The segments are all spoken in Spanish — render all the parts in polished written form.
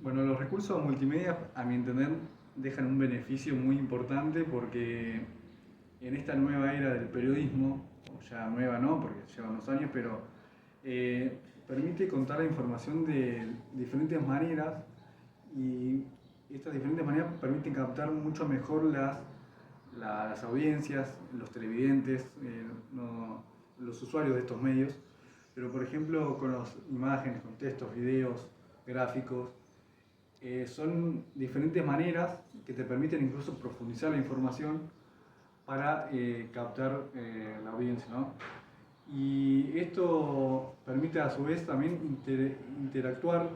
Bueno, los recursos multimedia, a mi entender, dejan un beneficio muy importante porque en esta nueva era del periodismo, o ya nueva no, porque lleva unos años, pero permite contar la información de diferentes maneras y estas diferentes maneras permiten captar mucho mejor las audiencias, los televidentes, los usuarios de estos medios. Pero por ejemplo con las imágenes, con textos, videos, gráficos, son diferentes maneras que te permiten incluso profundizar la información para captar la audiencia, ¿no? Y esto permite a su vez también interactuar,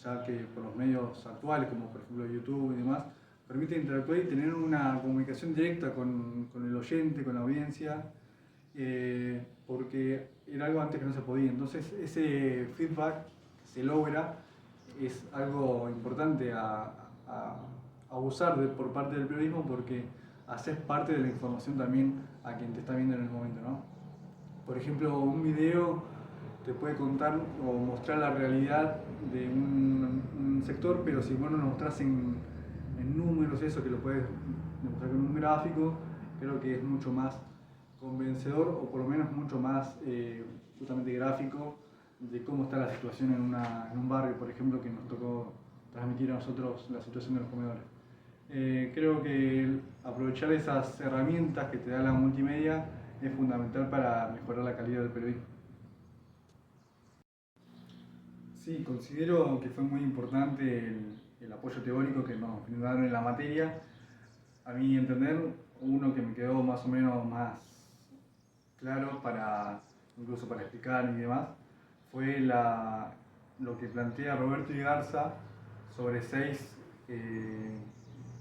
ya que por los medios actuales, como por ejemplo YouTube y demás, permite interactuar y tener una comunicación directa con el oyente, con la audiencia, porque era algo antes que no se podía. Entonces ese feedback que se logra es algo importante a usar por parte del periodismo porque haces parte de la información también a quien te está viendo en el momento, ¿no? Por ejemplo, un video te puede contar o mostrar la realidad de un sector, pero si vos no lo mostrás en números, eso que lo puedes demostrar con un gráfico, creo que es mucho más convencedor o por lo menos mucho más justamente gráfico de cómo está la situación en un barrio, por ejemplo, que nos tocó transmitir a nosotros la situación de los comedores. Creo que aprovechar esas herramientas que te da la multimedia es fundamental para mejorar la calidad del periodismo. Sí, considero que fue muy importante el apoyo teórico que nos brindaron en la materia. A mi entender, uno que me quedó más o menos más claro incluso para explicar y demás, fue lo que plantea Roberto Igarza sobre 6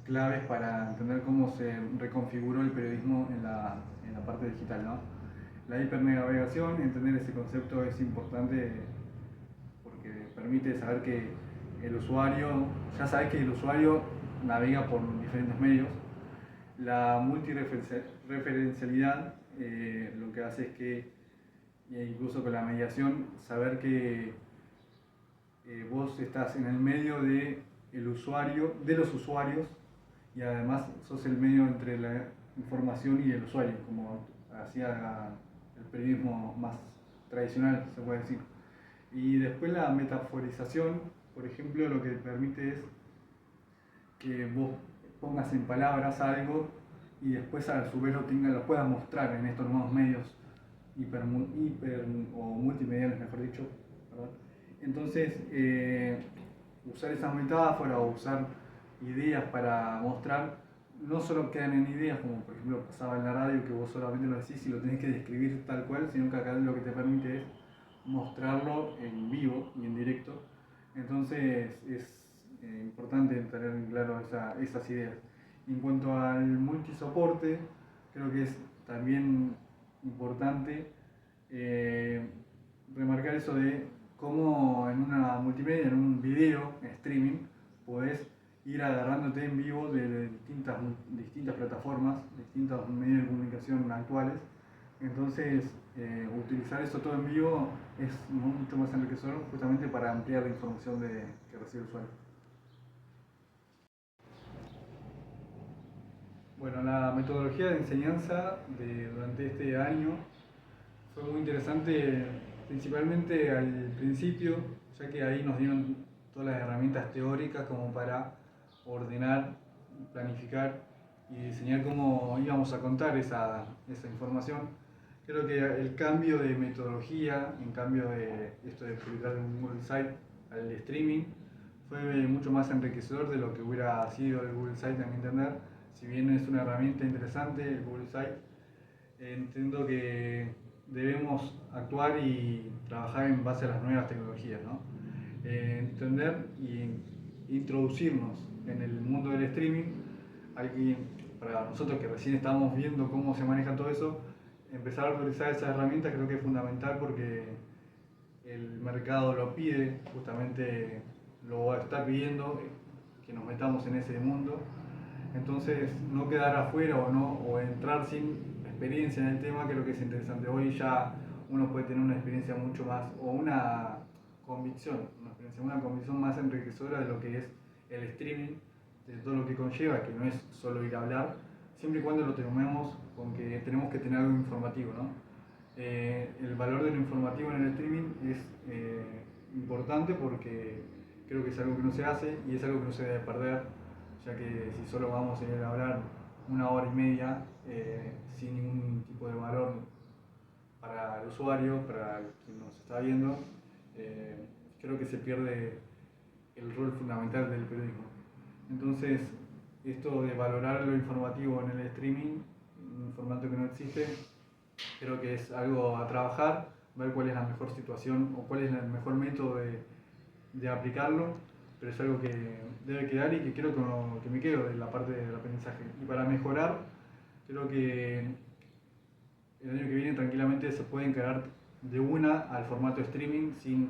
claves para entender cómo se reconfiguró el periodismo en la parte digital, ¿no? La hipernavegación, entender ese concepto es importante porque permite saber que el usuario, ya sabes que el usuario navega por diferentes medios. La multireferencialidad lo que hace es que, incluso con la mediación, saber que vos estás en el medio el usuario, de los usuarios y además sos el medio entre la información y el usuario, como hacía el periodismo más tradicional, se puede decir. Y después la metaforización, por ejemplo, lo que permite es que vos pongas en palabras algo y después a su vez lo puedas mostrar en estos nuevos medios hiper o multimediales, mejor dicho, ¿verdad? Entonces, usar esas metáforas o usar ideas para mostrar, no solo quedan en ideas, como por ejemplo pasaba en la radio, que vos solamente lo decís y lo tenés que describir tal cual, sino que acá lo que te permite es mostrarlo en vivo y en directo. Entonces es importante tener en claro esas ideas. En cuanto al multisoporte, creo que es también importante eh, remarcar eso de cómo en una multimedia, en un video, en streaming, podés ir agarrándote en vivo de distintas plataformas, distintos medios de comunicación actuales. Entonces, utilizar eso todo en vivo es mucho más enriquecedor justamente para ampliar la información que recibe el usuario. Bueno, la metodología de enseñanza durante este año fue muy interesante, principalmente al principio, ya que ahí nos dieron todas las herramientas teóricas como para ordenar, planificar y diseñar cómo íbamos a contar esa información. Creo que el cambio de metodología, en cambio de esto de publicar en un Google Site al streaming, fue mucho más enriquecedor de lo que hubiera sido el Google Site, a mi entender. Si bien es una herramienta interesante el Google Site, entiendo que debemos actuar y trabajar en base a las nuevas tecnologías, ¿no? Entender y introducirnos en el mundo del streaming, alguien, para nosotros que recién estamos viendo cómo se maneja todo eso, empezar a utilizar esas herramientas creo que es fundamental porque el mercado lo pide, justamente lo va a estar pidiendo, que nos metamos en ese mundo. Entonces, no quedar afuera o entrar sin experiencia en el tema, creo que es interesante. Hoy ya uno puede tener una experiencia mucho más, o convicción, una convicción más enriquecedora de lo que es el streaming, de todo lo que conlleva, que no es solo ir a hablar, siempre y cuando lo tomemos con que tenemos que tener algo informativo, ¿no? El valor de lo informativo en el streaming es importante porque creo que es algo que no se hace y es algo que no se debe perder, ya que si solo vamos a ir a hablar 1 hora y media sin ningún tipo de valor para el usuario, para quien nos está viendo, creo que se pierde el rol fundamental del periodismo. Entonces, esto de valorar lo informativo en el streaming, un formato que no existe, creo que es algo a trabajar, ver cuál es la mejor situación o cuál es el mejor método de aplicarlo, pero es algo que debe quedar y que creo que me quedo de la parte del aprendizaje. Y para mejorar, creo que el año que viene tranquilamente se puede encarar de una al formato streaming sin,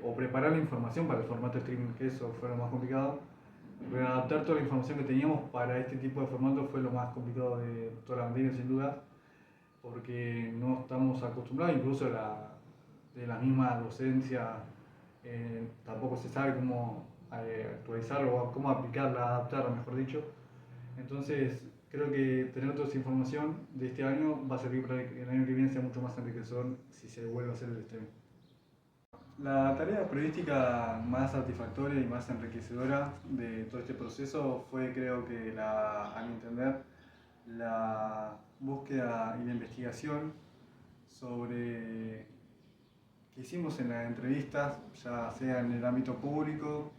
o preparar la información para el formato streaming, que eso fue lo más complicado. Pero adaptar toda la información que teníamos para este tipo de formato fue lo más complicado de toda la materia, sin duda, porque no estamos acostumbrados, incluso de la misma docencia, tampoco se sabe cómo actualizarlo o cómo aplicarla, adaptarla, mejor dicho. Entonces, creo que tener toda esa información de este año va a servir para que el año que viene sea mucho más enriquecedor si se vuelve a hacer el streaming. La tarea periodística más satisfactoria y más enriquecedora de todo este proceso fue, creo que, a mi entender, la búsqueda y la investigación sobre que hicimos en las entrevistas, ya sea en el ámbito público,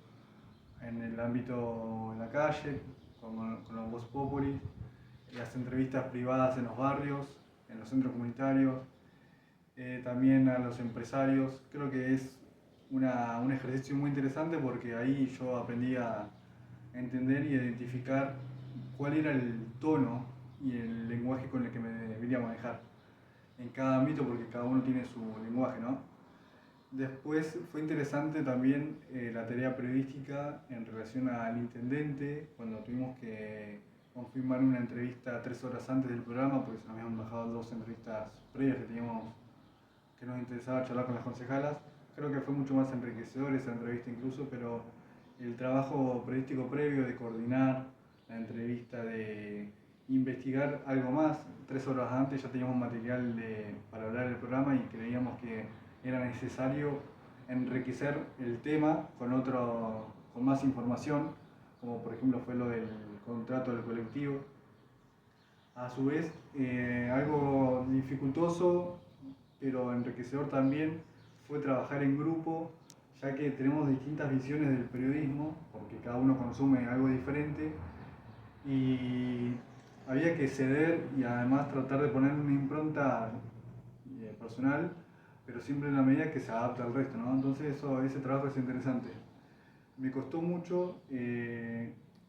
en el ámbito en la calle, con los Vox Populi, las entrevistas privadas en los barrios, en los centros comunitarios, también a los empresarios. Creo que es un ejercicio muy interesante porque ahí yo aprendí a entender y identificar cuál era el tono y el lenguaje con el que me debería manejar en cada ámbito, porque cada uno tiene su lenguaje, ¿no? Después fue interesante también la tarea periodística en relación al intendente, cuando tuvimos que confirmar una entrevista 3 horas antes del programa, porque se nos habían bajado 2 entrevistas previas que nos interesaba charlar con las concejalas. Creo que fue mucho más enriquecedor esa entrevista incluso, pero el trabajo periodístico previo de coordinar la entrevista, de investigar algo más, 3 horas antes ya teníamos material para hablar del programa y creíamos que era necesario enriquecer el tema con más información, como por ejemplo fue lo del contrato del colectivo. A su vez, algo dificultoso, pero enriquecedor también, fue trabajar en grupo, ya que tenemos distintas visiones del periodismo, porque cada uno consume algo diferente, y había que ceder y además tratar de poner una impronta personal, pero siempre en la medida que se adapta al resto, ¿no? Entonces ese trabajo es interesante. Me costó mucho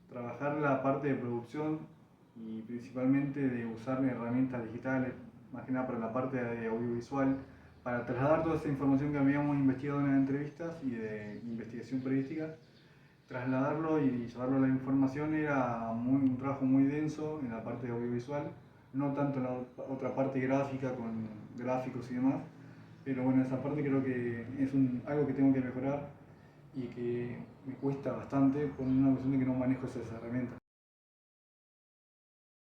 trabajar la parte de producción y principalmente de usar herramientas digitales, más que nada para la parte de audiovisual, para trasladar toda esa información que habíamos investigado en las entrevistas y de investigación periodística, trasladarlo y llevarlo a la información era un trabajo muy denso en la parte de audiovisual, no tanto en la otra parte gráfica con gráficos y demás, pero bueno, esa parte creo que es algo que tengo que mejorar y que me cuesta bastante por una cuestión de que no manejo esas herramientas.